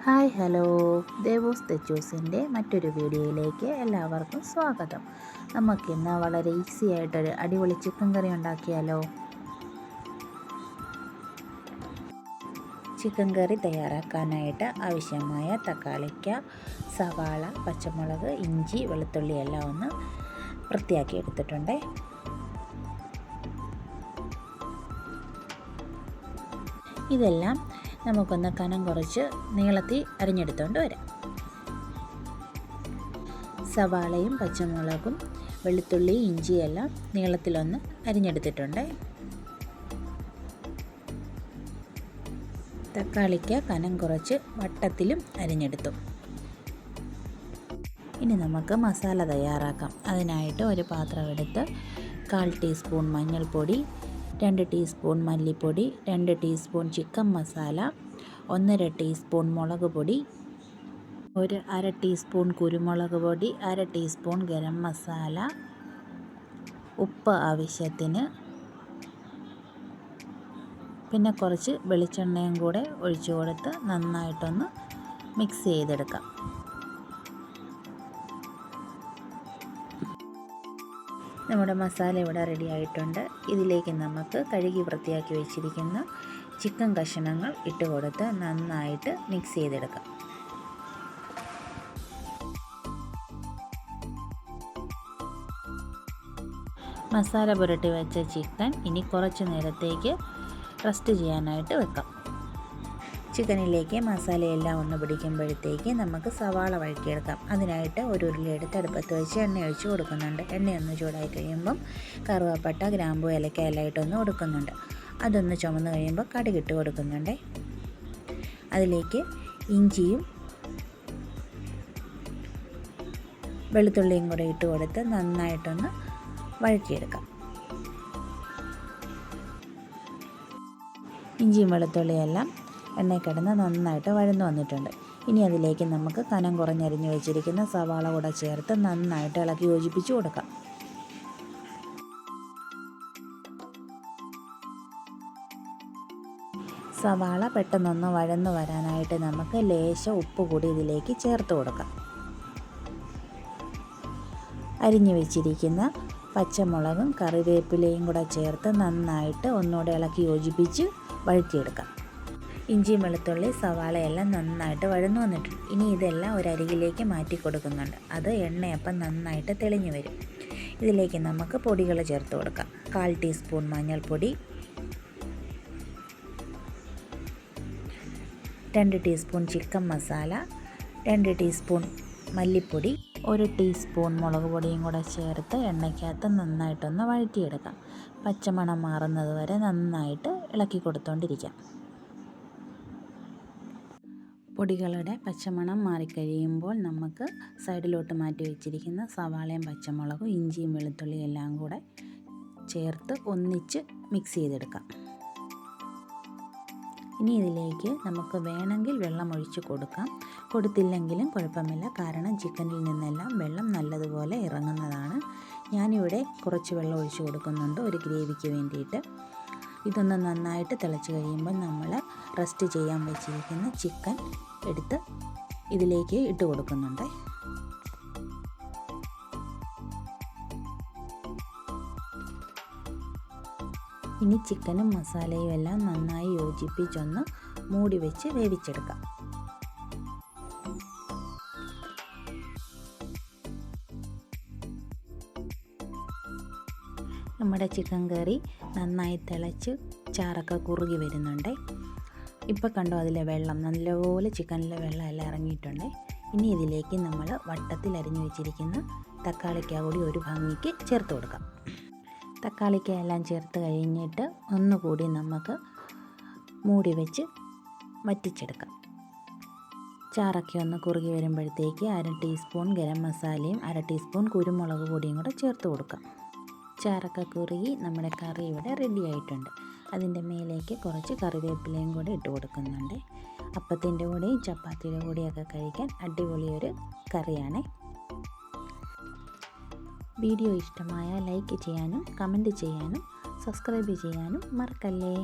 Hi hello, ദേവൂസ് തെച്ചൂസിൻ്റെ മറ്റൊരു വീഡിയോയിലേക്ക് എല്ലാവർക്കും സ്വാഗതം. നമുക്കിന്ന് വളരെ ഈസി ആയിട്ടൊരു അടിപൊളി ചിക്കൻ കറി ഉണ്ടാക്കിയാലോ. ചിക്കൻ കറി തയ്യാറാക്കാനായിട്ട് ആവശ്യമായ തക്കാളിക്ക, സവാള, പച്ചമുളക്, ഇഞ്ചി, വെളുത്തുള്ളി എല്ലാം ഒന്ന് വൃത്തിയാക്കി എടുത്തിട്ടുണ്ട്. ഇതെല്ലാം നമുക്കൊന്ന് കനം കുറച്ച് നീളത്തിൽ അരിഞ്ഞെടുത്തുകൊണ്ട് വരാം. സവാളയും പച്ചമുളകും വെളുത്തുള്ളി ഇഞ്ചിയെല്ലാം നീളത്തിലൊന്ന് അരിഞ്ഞെടുത്തിട്ടുണ്ട്. തക്കാളിക്ക് കനം കുറച്ച് വട്ടത്തിലും അരിഞ്ഞെടുത്തു. ഇനി നമുക്ക് മസാല തയ്യാറാക്കാം. അതിനായിട്ട് ഒരു പാത്രം എടുത്ത് 1/4 ടീസ്പൂൺ മഞ്ഞൾപ്പൊടി, 2 ടീസ്പൂൺ മല്ലിപ്പൊടി, 2 ടീസ്പൂൺ ചിക്കൻ മസാല, 1/2 ടീസ്പൂൺ മുളക് പൊടി, 1/2 ടീസ്പൂൺ കുരുമുളക് പൊടി, 1/2 ടീസ്പൂൺ ഗരം മസാല, ഉപ്പ് ആവശ്യത്തിന്, പിന്നെ കുറച്ച് വെളിച്ചെണ്ണയും കൂടെ ഒഴിച്ചു കൊടുത്ത് നന്നായിട്ടൊന്ന് മിക്സ് ചെയ്തെടുക്കാം. നമ്മുടെ മസാല ഇവിടെ റെഡി ആയിട്ടുണ്ട്. ഇതിലേക്ക് നമുക്ക് കഴുകി വൃത്തിയാക്കി വെച്ചിരിക്കുന്ന ചിക്കൻ കഷ്ണങ്ങൾ ഇട്ട് കൊടുത്ത് നന്നായിട്ട് മിക്സ് ചെയ്തെടുക്കാം. മസാല പുരട്ടി വെച്ച ചിക്കൻ ഇനി കുറച്ച് നേരത്തേക്ക് റെസ്റ്റ് ചെയ്യാനായിട്ട് വെക്കാം. ചിക്കനിലേക്ക് മസാലയെല്ലാം ഒന്ന് പിടിക്കുമ്പോഴത്തേക്ക് നമുക്ക് സവാള വഴറ്റിയെടുക്കാം. അതിനായിട്ട് ഒരു ഉരുളി എടുത്ത് അടുപ്പത്ത് വെച്ച് എണ്ണ ഒഴിച്ച് കൊടുക്കുന്നുണ്ട്. എണ്ണയൊന്ന് ചൂടായി കഴിയുമ്പം കറുവപ്പട്ട, ഗ്രാമ്പൂ, ഏലക്ക എല്ലാം ഇട്ടൊന്ന് കൊടുക്കുന്നുണ്ട്. അതൊന്ന് ചുമന്ന് കഴിയുമ്പോൾ കടുകിട്ട് കൊടുക്കുന്നുണ്ട്. അതിലേക്ക് ഇഞ്ചിയും വെളുത്തുള്ളിയും കൂടെ ഇട്ട് കൊടുത്ത് നന്നായിട്ടൊന്ന് വഴറ്റിയെടുക്കാം. ഇഞ്ചിയും വെളുത്തുള്ളിയെല്ലാം എണ്ണയിൽ കിടന്ന് നന്നായിട്ട് വഴന്നു വന്നിട്ടുണ്ട്. ഇനി അതിലേക്ക് നമുക്ക് കനം കുറഞ്ഞരിഞ്ഞ് വെച്ചിരിക്കുന്ന സവാള കൂടെ ചേർത്ത് നന്നായിട്ട് ഇളക്കി യോജിപ്പിച്ച് കൊടുക്കാം. സവാള പെട്ടെന്നൊന്ന് വഴന്നു വരാനായിട്ട് നമുക്ക് ലേശം ഉപ്പ് കൂടി ഇതിലേക്ക് ചേർത്ത് കൊടുക്കാം. അരിഞ്ഞു വെച്ചിരിക്കുന്ന പച്ചമുളകും കറിവേപ്പിലയും കൂടെ ചേർത്ത് നന്നായിട്ട് ഒന്നുകൂടെ ഇളക്കി യോജിപ്പിച്ച് വഴറ്റിയെടുക്കാം. ഇഞ്ചി, വെളുത്തുള്ളി, സവാളയെല്ലാം നന്നായിട്ട് വഴന്നു വന്നിട്ടുണ്ട്. ഇനി ഇതെല്ലാം ഒരു അരികിലേക്ക് മാറ്റി കൊടുക്കുന്നുണ്ട്. അത് എണ്ണയപ്പം നന്നായിട്ട് തെളിഞ്ഞു വരും. ഇതിലേക്ക് നമുക്ക് പൊടികൾ ചേർത്ത് കൊടുക്കാം. 1/4 ടീസ്പൂൺ മഞ്ഞൾപ്പൊടി, 2 ടീസ്പൂൺ ചിക്കൻ മസാല, 2 ടീസ്പൂൺ മല്ലിപ്പൊടി, 1 ടീസ്പൂൺ മുളക് പൊടിയും കൂടെ ചേർത്ത് എണ്ണയ്ക്കകത്ത് നന്നായിട്ടൊന്ന് വഴറ്റിയെടുക്കാം. പച്ചമണം മാറുന്നത് വരെ നന്നായിട്ട് ഇളക്കി കൊടുത്തുകൊണ്ടിരിക്കാം. പൊടികളുടെ പച്ചമണം മാറിക്കഴിയുമ്പോൾ നമുക്ക് സൈഡിലോട്ട് മാറ്റി വെച്ചിരിക്കുന്ന സവാളയും പച്ചമുളകും ഇഞ്ചിയും വെളുത്തുള്ളിയും എല്ലാം കൂടെ ചേർത്ത് ഒന്നിച്ച് മിക്സ് ചെയ്തെടുക്കാം. ഇനി ഇതിലേക്ക് നമുക്ക് വേണമെങ്കിൽ വെള്ളം ഒഴിച്ച് കൊടുക്കാം. കൊടുത്തില്ലെങ്കിലും കുഴപ്പമില്ല, കാരണം ചിക്കനിൽ നിന്നെല്ലാം വെള്ളം നല്ലതുപോലെ ഇറങ്ങുന്നതാണ്. ഞാനിവിടെ കുറച്ച് വെള്ളം ഒഴിച്ച് കൊടുക്കുന്നുണ്ട് ഒരു ഗ്രേവിക്ക് വേണ്ടിയിട്ട്. ഇതൊന്ന് നന്നായിട്ട് തിളച്ച് കഴിയുമ്പോൾ നമ്മൾ റെസ്റ്റ് ചെയ്യാൻ വെച്ചിരിക്കുന്ന ചിക്കൻ എടുത്ത് ഇതിലേക്ക് ഇട്ട് കൊടുക്കുന്നുണ്ട്. ഇനി ചിക്കനും മസാലയും എല്ലാം നന്നായി യോജിപ്പിച്ചൊന്ന് മൂടി വെച്ച് വേവിച്ചെടുക്കാം. നമ്മുടെ ചിക്കൻ കറി നന്നായി തിളച്ച് ചാറൊക്കെ കുറുകി വരുന്നുണ്ട്. ഇപ്പോൾ കണ്ടോ, അതിലെ വെള്ളം നല്ലപോലെ ചിക്കനിലെ വെള്ളം എല്ലാം ഇറങ്ങിയിട്ടുണ്ട്. ഇനി ഇതിലേക്ക് നമ്മൾ വട്ടത്തിൽ അരിഞ്ഞു വെച്ചിരിക്കുന്ന തക്കാളിക്ക കൂടി ഒരു ഭംഗിക്ക് ചേർത്ത് കൊടുക്കാം. തക്കാളിക്ക എല്ലാം ചേർത്ത് കഴിഞ്ഞിട്ട് ഒന്നുകൂടി നമുക്ക് മൂടി വെച്ച് വറ്റിച്ചെടുക്കാം. ചാറൊക്കെ ഒന്ന് കുറുകി വരുമ്പോഴത്തേക്ക് 1/2 ടീസ്പൂൺ ഗരം മസാലയും 1/2 ടീസ്പൂൺ കുരുമുളക് പൊടിയും കൂടെ ചേർത്ത് കൊടുക്കാം. ചാറൊക്കെ കുറുകി നമ്മുടെ കറി ഇവിടെ റെഡി ആയിട്ടുണ്ട്. അതിൻ്റെ മേലേക്ക് കുറച്ച് കറിവേപ്പിലയും കൂടെ ഇട്ട് കൊടുക്കുന്നുണ്ട്. അപ്പത്തിൻ്റെ കൂടെയും ചപ്പാത്തിയുടെ കൂടെയൊക്കെ കഴിക്കാൻ അടിപൊളിയൊരു കറിയാണ്. വീഡിയോ ഇഷ്ടമായ ലൈക്ക് ചെയ്യാനും കമൻറ്റ് ചെയ്യാനും സബ്സ്ക്രൈബ് ചെയ്യാനും മറക്കല്ലേ.